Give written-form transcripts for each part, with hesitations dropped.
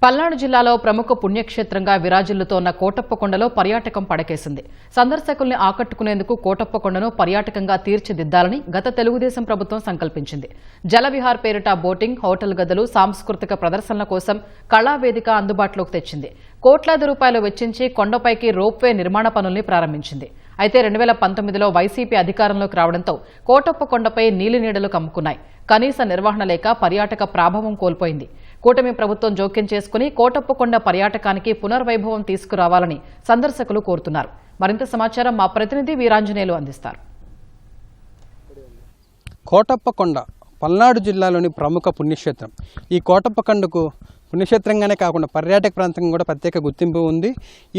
పల్నాడు జిల్లాలో ప్రముఖ పుణ్యక్షేత్రంగా విరాజిల్లుతోన్న కోటప్పకొండలో పర్యాటకం పడకేసింది. సందర్శకుల్ని ఆకట్టుకునేందుకు కోటప్పకొండను పర్యాటకంగా తీర్చిదిద్దాలని గత తెలుగుదేశం ప్రభుత్వం సంకల్పించింది. జలవిహార్ పేరిట బోటింగ్, హోటల్ గదులు, సాంస్కృతిక ప్రదర్శనల కోసం కళావేదిక అందుబాటులోకి తెచ్చింది. కోట్లాది రూపాయలు వెచ్చించి కొండపైకి రోప్వే నిర్మాణ పనుల్ని ప్రారంభించింది. అయితే 2019లో వైసీపీ అధికారంలోకి రావడంతో కోటప్పకొండపై నీలినీడలు కమ్ముకున్నాయి. కనీస నిర్వహణ లేక పర్యాటక ప్రాభవం కోల్పోయింది. కూటమి ప్రభుత్వం జోక్యం చేసుకుని కోటప్పకొండ పర్యాటకానికి పునర్వైభవం తీసుకురావాలని సందర్శకులు కోరుతున్నారు. మరింత సమాచారం మా ప్రతినిధి వీరాంజనేయులు అందిస్తారు. కోటప్పకొండ పల్నాడు జిల్లాలోని ప్రముఖ పుణ్యక్షేత్రం. ఈ కోటప్పకొండకు పుణ్యక్షేత్రంగానే కాకుండా పర్యాటక ప్రాంతంగా కూడా ప్రత్యేక గుర్తింపు ఉంది.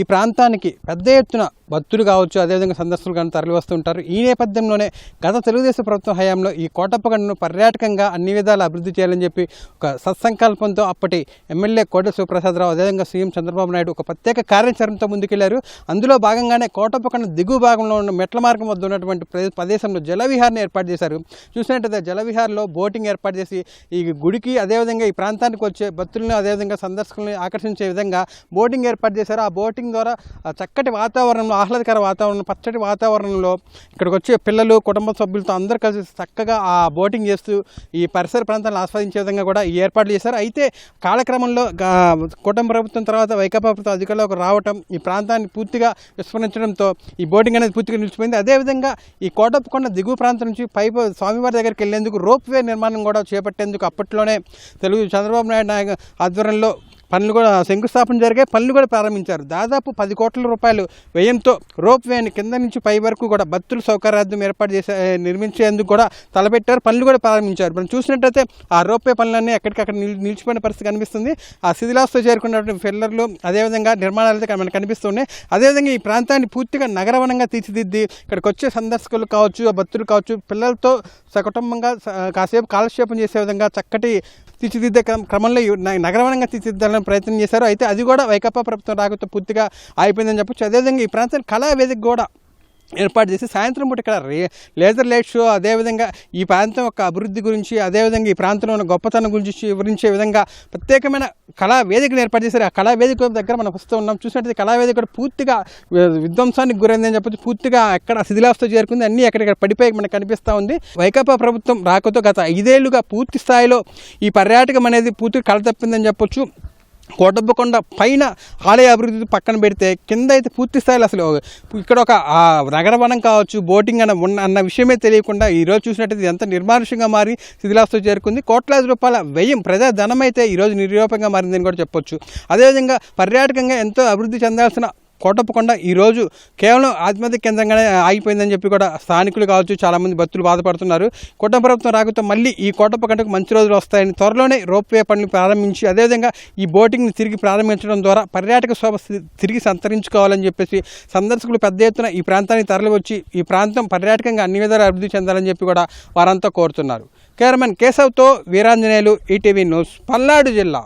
ఈ ప్రాంతానికి పెద్ద ఎత్తున భక్తులు కావచ్చు, అదేవిధంగా సందర్శకులు కానీ తరలి వస్తుంటారు. ఈ నేపథ్యంలోనే గత తెలుగుదేశం ప్రభుత్వం హయాంలో ఈ కోటప్పకొండను పర్యాటకంగా అన్ని విధాలు అభివృద్ధి చేయాలని చెప్పి ఒక సత్సంకల్పంతో అప్పటి ఎమ్మెల్యే కోట శివప్రసాదరావు, అదేవిధంగా సీఎం చంద్రబాబు నాయుడు ఒక ప్రత్యేక కార్యాచరణతో ముందుకెళ్లారు. అందులో భాగంగానే కోటప్పకొండ దిగువ భాగంలో ఉన్న మెట్ల మార్గం వద్ద ఉన్నటువంటి ప్రదేశంలో జలవిహార్ని ఏర్పాటు చేశారు. చూసినట్టయితే జలవిహార్లో బోటింగ్ ఏర్పాటు చేసి ఈ గుడికి అదేవిధంగా ఈ ప్రాంతానికి వచ్చే భక్తులను అదేవిధంగా సందర్శకులను ఆకర్షించే విధంగా బోటింగ్ ఏర్పాటు చేశారు. ఆ బోటింగ్ ద్వారా చక్కటి వాతావరణంలో, ఆహ్లాదకర వాతావరణం, పచ్చటి వాతావరణంలో ఇక్కడికి వచ్చే పిల్లలు, కుటుంబ సభ్యులతో అందరూ కలిసి చక్కగా ఆ బోటింగ్ చేస్తూ ఈ పరిసర ప్రాంతాలను ఆస్వాదించే విధంగా కూడా ఈ ఏర్పాట్లు చేశారు. అయితే కాలక్రమంలో కూటమి ప్రభుత్వం తర్వాత వైకాపా ప్రభుత్వం అధికారంలోకి రావటం ఈ ప్రాంతాన్ని పూర్తిగా విస్మరించడంతో ఈ బోటింగ్ అనేది పూర్తిగా నిలిచిపోయింది. అదేవిధంగా ఈ కోటప్పకొండ దిగువ ప్రాంతం నుంచి స్వామివారి దగ్గరికి వెళ్లేందుకు రోప్వే నిర్మాణం కూడా చేపట్టేందుకు అప్పట్లోనే చంద్రబాబు నాయుడు ఆధ్వర్యంలో పనులు కూడా శంకుస్థాపన జరిగాయి. పనులు కూడా ప్రారంభించారు. దాదాపు 10 కోట్ల రూపాయలు వ్యయంతో రోప్వేని కింద నుంచి పై వరకు కూడా భక్తుల సౌకర్యార్థం ఏర్పాటు నిర్మించేందుకు కూడా తలపెట్టారు. పనులు కూడా ప్రారంభించారు. మనం చూసినట్టయితే ఆ రోప్వే పనులన్నీ ఎక్కడికక్కడ నిలిచిపోయిన పరిస్థితి కనిపిస్తుంది. ఆ శిథిలాస్తో చేరుకున్నటువంటి ఫిల్లర్లు, అదేవిధంగా నిర్మాణాలు అయితే మనకు కనిపిస్తున్నాయి. అదేవిధంగా ఈ ప్రాంతాన్ని పూర్తిగా నగరవనంగా తీర్చిదిద్ది ఇక్కడికి వచ్చే సందర్శకులు కావచ్చు, భక్తులు కావచ్చు, పిల్లలతో సకుటుంబంగా కాసేపు కాలక్షేపం చేసే విధంగా చక్కటి తీర్చిదిద్దే క్రమంలో నగరవనంగా తీర్చిదిద్దాలని ప్రయత్నం చేశారు. అయితే అది కూడా వైకాపా ప్రభుత్వం రాకతో పూర్తిగా ఆగిపోయిందని చెప్పొచ్చు. అదేవిధంగా ఈ ప్రాంతాన్ని కళావేదిక కూడా ఏర్పాటు చేసి సాయంత్రం పూట ఇక్కడ లేజర్ లైట్ షో, అదేవిధంగా ఈ ప్రాంతం యొక్క అభివృద్ధి గురించి, అదేవిధంగా ఈ ప్రాంతంలో ఉన్న గొప్పతనం గురించి వివరించే విధంగా ప్రత్యేకమైన కళావేదికను ఏర్పాటు చేశారు. ఆ కళావేదిక దగ్గర మనం వస్తూ ఉన్నాం. చూసినట్టయితే కళావేదిక కూడా పూర్తిగా విధ్వంసానికి గురైందని చెప్పొచ్చు. పూర్తిగా ఎక్కడ శిథిలావస్థ చేరుకుంది, అన్నీ ఎక్కడిక్కడ పడిపోయి మనకు కనిపిస్తూ ఉంది. వైకాపా ప్రభుత్వం రాకతో గత 5 ఏళ్లుగా పూర్తి స్థాయిలో ఈ పర్యాటకం అనేది పూర్తిగా కళతప్పిందని చెప్పొచ్చు. కోటప్పకొండ పైన ఆలయ అభివృద్ధి పక్కన పెడితే కింద అయితే పూర్తి స్థాయిలో అసలు ఇక్కడ ఒక నగరవనం కావచ్చు, బోటింగ్ అన్న విషయమే తెలియకుండా ఈరోజు చూసినట్టయితే ఎంత నిర్మానుష్యంగా మారి శిథిలావస్థ చేరుకుంది. కోట్లాది రూపాయల వ్యయం, ప్రజాధనం అయితే ఈరోజు నిర్యోపంగా మారిందని కూడా చెప్పొచ్చు. అదేవిధంగా పర్యాటకంగా ఎంతో అభివృద్ధి చెందాల్సిన కోటప్పకొండ ఈరోజు కేవలం ఆధ్యాత్మిక కేంద్రంగానే ఆగిపోయిందని చెప్పి కూడా స్థానికులు కావచ్చు, చాలామంది భక్తులు బాధపడుతున్నారు. కూటమి ప్రభుత్వం రాకతో మళ్ళీ ఈ కోటప్పకొండకు మంచి రోజులు వస్తాయని త్వరలోనే రోప్వే పనులు ప్రారంభించి, అదేవిధంగా ఈ బోటింగ్ని తిరిగి ప్రారంభించడం ద్వారా పర్యాటక శోభ తిరిగి సంతరించుకోవాలని చెప్పేసి సందర్శకులు పెద్ద ఎత్తున ఈ ప్రాంతానికి తరలి వచ్చి ఈ ప్రాంతం పర్యాటకంగా అన్ని విధాలు అభివృద్ధి చెందాలని చెప్పి కూడా వారంతా కోరుతున్నారు. కెమెరామెన్ కేశవ్తో వీరాంజనేయులు, ఈటీవీ న్యూస్, పల్నాడు జిల్లా.